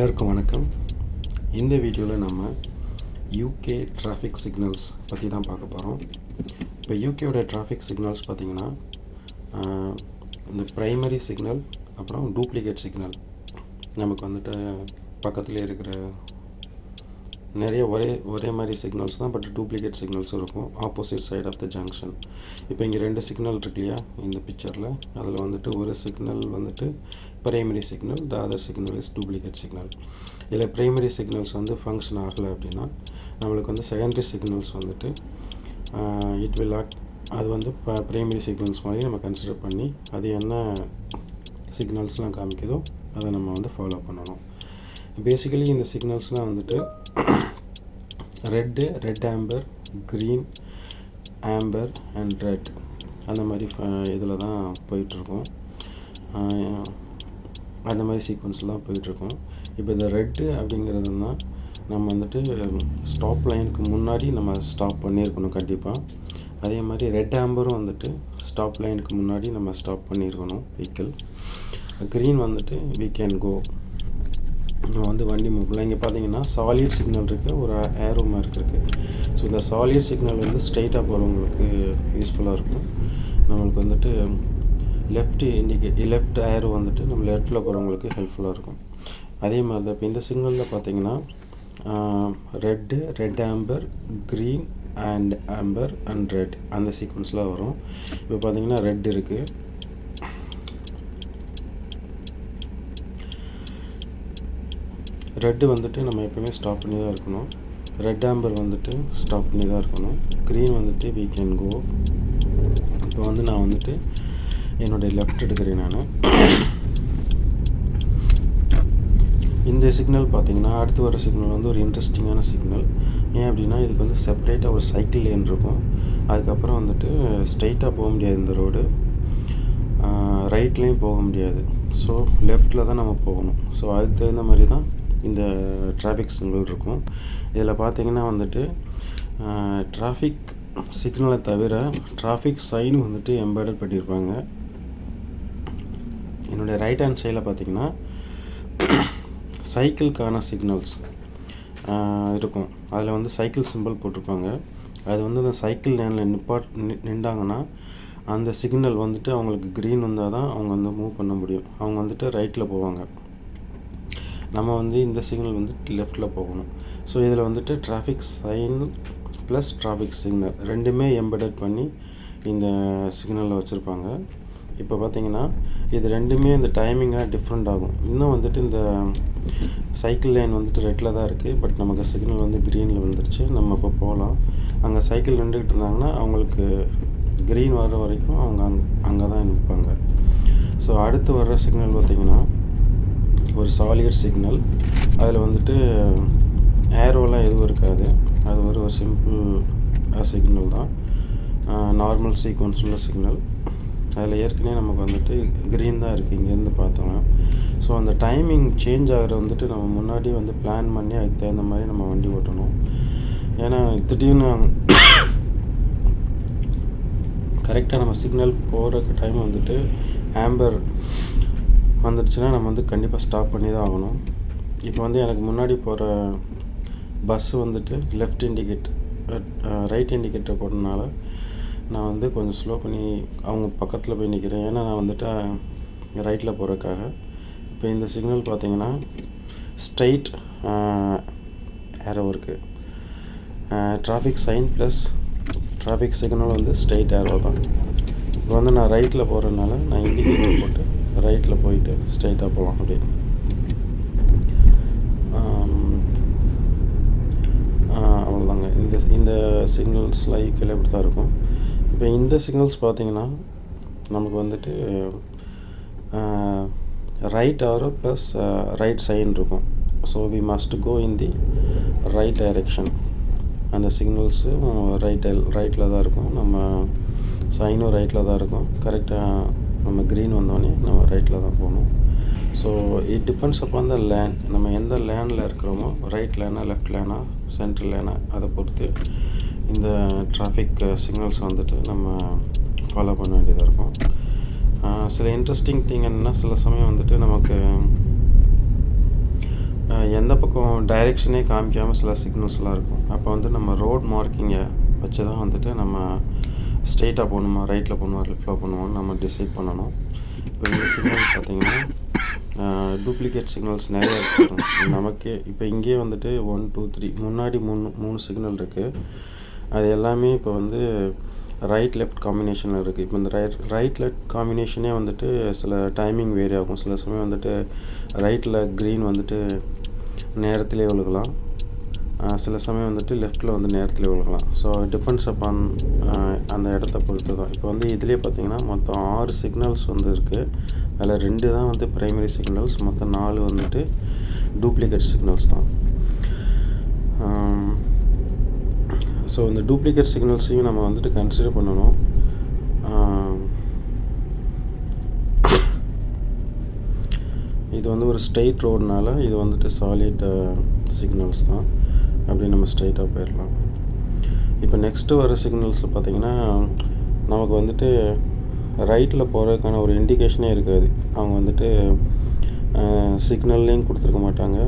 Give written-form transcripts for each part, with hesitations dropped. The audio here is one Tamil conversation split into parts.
எல்லாருக்கும் வணக்கம். இந்த வீடியோவில் நம்ம யூகே டிராஃபிக் சிக்னல்ஸ் பற்றி தான் பார்க்க போகிறோம். இப்போ யூகேயோட டிராஃபிக் சிக்னல்ஸ் பார்த்திங்கன்னா இந்த ப்ரைமரி சிக்னல் அப்புறம் டூப்ளிகேட் சிக்னல் நமக்கு வந்துட்டு பக்கத்தில் இருக்கிற நிறைய ஒரே மாதிரி சிக்னல்ஸ் தான், பட் டூப்ளிகேட் சிக்னல்ஸும் இருக்கும் opposite side of the junction. இப்போ இங்கே 2 சிக்னல் இருக்கு இல்லையா இந்த பிக்சரில், அதில் வந்துட்டு ஒரு சிக்னல் வந்துட்டு primary signal, the other signal is duplicate signal. இதில் ப்ரைமரி சிக்னல்ஸ் வந்து ஃபங்க்ஷன் ஆகலை அப்படின்னா நம்மளுக்கு வந்து செகண்டரி சிக்னல்ஸ் வந்துட்டு இட் வில் ஆக்ட், அது வந்து ப்ரைமரி சிக்னல்ஸ் மாதிரி நம்ம கன்சிடர் பண்ணி அது என்ன சிக்னல்ஸ்லாம் காமிக்குதோ அதை நம்ம வந்து ஃபாலோ பண்ணணும். பேசிக்கலி இந்த சிக்னல்ஸ்லாம் வந்துட்டு red Amber, green Amber and red அந்த மாதிரி இதில் தான் போயிட்டுருக்கோம், அந்த மாதிரி சீக்வன்ஸில் தான் போயிட்டுருக்கோம். இப்போ இந்த ரெட்டு அப்படிங்கிறதுனா நம்ம வந்துட்டு ஸ்டாப் லைனுக்கு முன்னாடி நம்ம ஸ்டாப் பண்ணியிருக்கணும் கண்டிப்பாக. அதே மாதிரி ரெட் ஆம்பரும் வந்துட்டு ஸ்டாப் லைனுக்கு முன்னாடி நம்ம ஸ்டாப் பண்ணியிருக்கணும் வெஹிக்கிள். க்ரீன் வந்துட்டு we can go, நம்ம வந்து வண்டி மூவ் பண்ணலாம். இங்கே பார்த்தீங்கன்னா சாலிட் சிக்னல் இருக்குது, ஒரு ஏரோ மார்க் இருக்குது. ஸோ இந்த சாலிட் சிக்னல் வந்து ஸ்ட்ரைட்டாக போகிறவங்களுக்கு யூஸ்ஃபுல்லாக இருக்கும். நம்மளுக்கு வந்துட்டு லெஃப்ட் ஏரோ வந்துட்டு நம்ம லெஃப்ட்டில் போகிறவங்களுக்கு ஹெல்ப்ஃபுல்லாக இருக்கும். அதே மாதிரி தான் இப்போ இந்த சிக்னலில் பார்த்தீங்கன்னா red Amber, green and Amber and red அந்த சீக்வன்ஸில் வரும். இப்போ பார்த்தீங்கன்னா ரெட் இருக்குது, ரெட்டு வந்துட்டு நம்ம எப்போயுமே ஸ்டாப் பண்ணி தான் இருக்கணும், ரெட் ஆம்பர் வந்துட்டு ஸ்டாப் பண்ணி தான் இருக்கணும், க்ரீன் வந்துட்டு we can go. இப்போ வந்து நான் வந்துட்டு என்னுடைய லெஃப்ட் எடுக்கிறேன் நான். இந்த சிக்னல் பார்த்தீங்கன்னா அடுத்து வர சிக்னல் வந்து ஒரு இன்ட்ரெஸ்டிங்கான சிக்னல். ஏன் அப்படின்னா இதுக்கு வந்து செப்பரேட்டாக ஒரு சைக்கிள் லேன் இருக்கும். அதுக்கப்புறம் வந்துட்டு ஸ்ட்ரைட்டாக போக முடியாது இந்த ரோடு, ரைட்லேயும் போக முடியாது. ஸோ லெஃப்ட்டில் தான் நம்ம போகணும். ஸோ அதுக்கு தகுந்த மாதிரி தான் இந்த டிராஃபிக் சிக்னல் இருக்கும். இதில் பார்த்தீங்கன்னா வந்துட்டு டிராஃபிக் சிக்னலை தவிர டிராஃபிக் சைன் வந்துட்டு எம்பெடட் பண்ணியிருப்பாங்க. என்னுடைய ரைட் ஹேண்ட் சைடில் பார்த்தீங்கன்னா சைக்கிளுக்கான சிக்னல்ஸ் இருக்கும். அதில் வந்து சைக்கிள் சிம்பிள் போட்டிருப்பாங்க. அது வந்து அந்த சைக்கிள் லேனில் நின்றாங்கன்னா அந்த சிக்னல் வந்துட்டு அவங்களுக்கு க்ரீன் வந்தால் தான் அவங்க வந்து மூவ் பண்ண முடியும். அவங்க வந்துட்டு ரைட்டில் போவாங்க, நம்ம வந்து இந்த சிக்னல் வந்து லெஃப்ட்டில் போகணும். ஸோ இதில் வந்துட்டு traffic sign plus traffic signal ரெண்டுமே எம்பெடட் பண்ணி இந்த சிக்னலில் வச்சுருப்பாங்க. இப்போ பார்த்திங்கன்னா இது ரெண்டுமே இந்த டைமிங்காக டிஃப்ரெண்ட் ஆகும். இன்னும் வந்துட்டு இந்த சைக்கிள் லைன் வந்துட்டு ரெட்டில் தான் இருக்குது, பட் நமக்கு சிக்னல் வந்து க்ரீனில் வந்துருச்சு. நம்ம இப்போ போகலாம். அங்கே சைக்கிள் நின்றுக்கிட்டு இருந்தாங்கன்னா அவங்களுக்கு க்ரீன் வர்ற வரைக்கும் அவங்க அங்கே தான் நிற்பாங்க. ஸோ அடுத்து வர்ற சிக்னல் பார்த்திங்கன்னா ஒரு சாலிட் சிக்னல். அதில் வந்துட்டு ஏரோலாம் எதுவும் இருக்காது, அது ஒரு சிம்பிள் சிக்னல் தான், நார்மல் சீக்வன்ஸ் உள்ள சிக்னல். அதில் ஏற்கனவே நமக்கு வந்துட்டு க்ரீன் தான் இருக்குது இங்கேருந்து பார்த்தோங்க. ஸோ அந்த டைமிங் சேஞ்ச் ஆகிற வந்துட்டு நம்ம முன்னாடி வந்து பிளான் பண்ணி அதுக்கு தகுந்த மாதிரி நம்ம வண்டி ஓட்டணும். ஏன்னா திடீர்னு கரெக்டாக நம்ம சிக்னல் போகிற டைம் வந்துட்டு ஆம்பர் வந்துடுச்சுன்னா நம்ம வந்து கண்டிப்பாக ஸ்டாப் பண்ணி தான் ஆகணும். இப்போ வந்து எனக்கு முன்னாடி போகிற பஸ் வந்துட்டு ரைட் இண்டிகேட்டர் போட்டதுனால நான் வந்து கொஞ்சம் ஸ்லோ பண்ணி அவங்க பக்கத்தில் போய் நிற்கிறேன், ஏன்னா நான் வந்துட்டு ரைட்டில் போகிறதுக்காக. இப்போ இந்த சிக்னல் பார்த்தீங்கன்னா ஸ்ட்ரைட் ஏரோ இருக்குது, traffic sign plus traffic signal வந்து ஸ்ட்ரைட் ஏரோ தான். இப்போ வந்து நான் ரைட்டில் போகிறதுனால நான் இண்டிகேட்டர் போட்டு ரைட்டில் போயிட்டு ஸ்ட்ரைட்டாக போகலாம். அப்படி அவ்வளோதாங்க. இந்த சிக்னல்ஸ்லாம் ஈக்குவலாக இப்படி தான் இருக்கும். இப்போ இந்த சிக்னல்ஸ் பார்த்திங்கன்னா நமக்கு வந்துட்டு right arrow plus right sign இருக்கும். So we must go in the right direction. அந்த சிக்னல்ஸும் ரைட்டில் தான் இருக்கும், நம்ம சைனும் ரைட்டில் தான் இருக்கும். கரெக்டாக நம்ம க்ரீன் வந்தோடனே நம்ம ரைட்டில் தான் போகணும். So it depends upon the lane, நம்ம எந்த லேனில் இருக்கிறோமோ, ரைட் லேனா லெஃப்ட் லேனா சென்ட்ரல் லேனா அதை பொறுத்து இந்த டிராஃபிக் சிக்னல்ஸ் வந்துட்டு நம்ம ஃபாலோ பண்ண வேண்டியதாக இருக்கும். சில இன்ட்ரெஸ்டிங் திங் என்னென்னா, சில சமயம் வந்துட்டு நமக்கு எந்த பக்கம் டைரெக்ஷனே காமிக்காமல் சில சிக்னல்ஸ்லாம் இருக்கும். அப்போ வந்து நம்ம ரோட் மார்க்கிங்கை வச்சு தான் வந்துட்டு நம்ம ஸ்ட்ரெயிட்டாக போகணுமா, ரைட்டில் போகணுமா, லெஃப்டில் போகணுமான்னு நம்ம டிசைட் பண்ணணும். இப்போ இந்த சிக்னல் பார்த்திங்கன்னா டூப்ளிகேட் சிக்னல்ஸ் நிறையா இருக்கும் நமக்கே. இப்போ இங்கேயே வந்துட்டு 1 2 3 முன்னாடி 3 சிக்னல் இருக்குது. அது எல்லாமே இப்போ வந்து ரைட் லெஃப்ட் காம்பினேஷனில் இருக்குது. இப்போ இந்த ரைட் லெஃப்ட் காம்பினேஷனே வந்துட்டு சில டைமிங் வேரி ஆகும். சில சமயம் வந்துட்டு ரைட்டில் க்ரீன் வந்துட்டு நேரத்திலே விழுகலாம், சில சமயம் வந்துட்டு லெஃப்ட்டில் வந்து நேரத்தில் விழுகலாம். ஸோ டிபெண்ட்ஸ் அப்பான் அந்த இடத்த பொறுத்து தான். இப்போ வந்து இதிலே பார்த்திங்கன்னா மொத்தம் 6 சிக்னல்ஸ் வந்து இருக்குது. அதில் 2 தான் வந்து ப்ரைமரி சிக்னல்ஸ், மொத்தம் 4 வந்துட்டு டூப்ளிகேட் சிக்னல்ஸ் தான். ஸோ இந்த டூப்ளிகேட் சிக்னல்ஸையும் நம்ம வந்துட்டு கன்சிடர் பண்ணணும். இது வந்து ஒரு ஸ்ட்ரெயிட் ரோடுனால இது வந்துட்டு சாலிட் சிக்னல்ஸ் தான். அப்படி நம்ம ஸ்ட்ரெயிட்டாக போயிடலாம். இப்போ நெக்ஸ்ட்டு வர சிக்னல்ஸ் பார்த்திங்கன்னா நமக்கு வந்துட்டு ரைட்டில் போகிறதுக்கான ஒரு இண்டிகேஷனே இருக்காது. அவங்க வந்துட்டு சிக்னல்லையும் கொடுத்துருக்க மாட்டாங்க.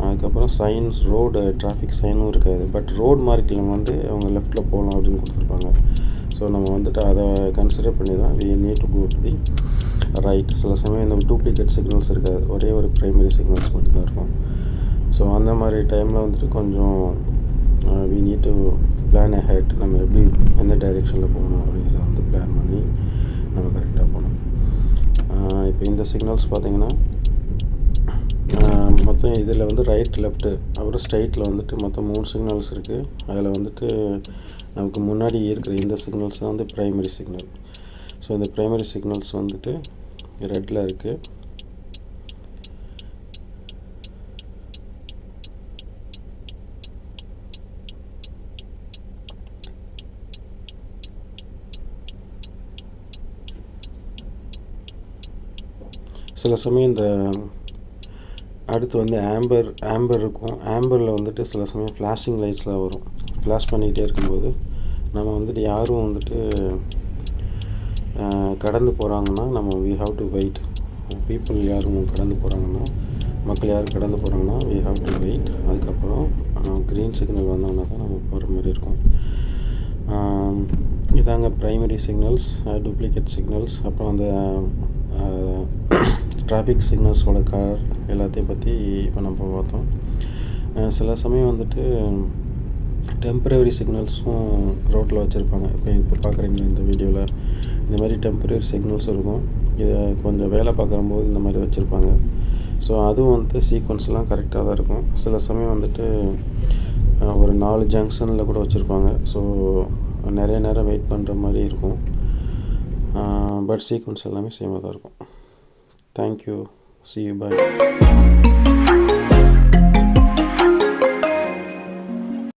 அதுக்கப்புறம் சைன்ஸ், ரோடு டிராஃபிக் சைனும் இருக்காது. பட் ரோட் மார்க்கிங் வந்து அவங்க லெஃப்ட்டில் போகலாம் அப்படின்னு கொடுத்துருப்பாங்க. ஸோ நம்ம வந்துட்டு அதை கன்சிடர் பண்ணி தான் we need to go to the right. சில சமயம் இந்த டூப்ளிகேட் சிக்னல்ஸ் இருக்காது, ஒரே ஒரு ப்ரைமரி சிக்னல்ஸ் மட்டும்தான் இருக்கும். ஸோ அந்த மாதிரி டைமில் வந்துட்டு கொஞ்சம் we need to plan ahead. நம்ம எப்படி எந்த டைரெக்ஷனில் போகணும் அப்படிங்கிறத வந்து பிளான் பண்ணி நம்ம கரெக்டாக போகணும். இப்போ இந்த சிக்னல்ஸ் பார்த்திங்கன்னா மொத்தம் இதில் வந்து ரைட் லெஃப்ட்டு அப்புறம் ஸ்ட்ரைட்டில் வந்துட்டு மொத்தம் 3 சிக்னல்ஸ் இருக்குது. அதில் வந்துட்டு நமக்கு முன்னாடி இருக்கிற இந்த சிக்னல்ஸ் தான் வந்து ப்ரைமரி சிக்னல். ஸோ இந்த ப்ரைமரி சிக்னல்ஸ் வந்துட்டு ரெட்டில் இருக்குது. சில சமயம் இந்த அடுத்து வந்து ஆம்பர் இருக்கும். ஆம்பரில் வந்துட்டு சில சமயம் ஃப்ளாஷிங் லைட்ஸ்லாம் வரும். ஃப்ளாஷ் பண்ணிக்கிட்டே இருக்கும்போது நம்ம வந்துட்டு யாரும் வந்துட்டு கடந்து போகிறாங்கன்னா நம்ம we have to wait. People யாரும் கடந்து போகிறாங்கன்னா, மக்கள் யாரும் கடந்து போகிறாங்கன்னா வி ஹாவ் டு வெயிட். அதுக்கப்புறம் க்ரீன் சிக்னல் வந்தோம்னா தான் நம்ம போகிற மாதிரி இருக்கும். இதாங்க ப்ரைமரி சிக்னல்ஸ், டூப்ளிகேட் சிக்னல்ஸ். அப்புறம் அந்த டிராஃபிக் சிக்னல்ஸோட கலர் எல்லாத்தையும் பற்றி இப்போ நம்ம பார்த்தோம். சில சமயம் வந்துட்டு டெம்பரரி சிக்னல்ஸும் ரோட்டில் வச்சுருப்பாங்க. இப்போ பார்க்குறீங்களா இந்த வீடியோவில் இந்த மாதிரி டெம்பரரி சிக்னல்ஸும் இருக்கும். இதை கொஞ்சம் வேலை பார்க்கும்போது இந்த மாதிரி வச்சுருப்பாங்க. ஸோ அதுவும் வந்துட்டு சீக்வன்ஸ்லாம் கரெக்டாக தான் இருக்கும். சில சமயம் வந்துட்டு ஒரு 4 ஜங்ஷனில் கூட வச்சுருப்பாங்க. ஸோ நிறைய நேரம் வெயிட் பண்ணுற மாதிரி இருக்கும். பட் சீக்வன்ஸ் எல்லாமே சேமாக தான் இருக்கும். தேங்க்யூ. See you. Bye.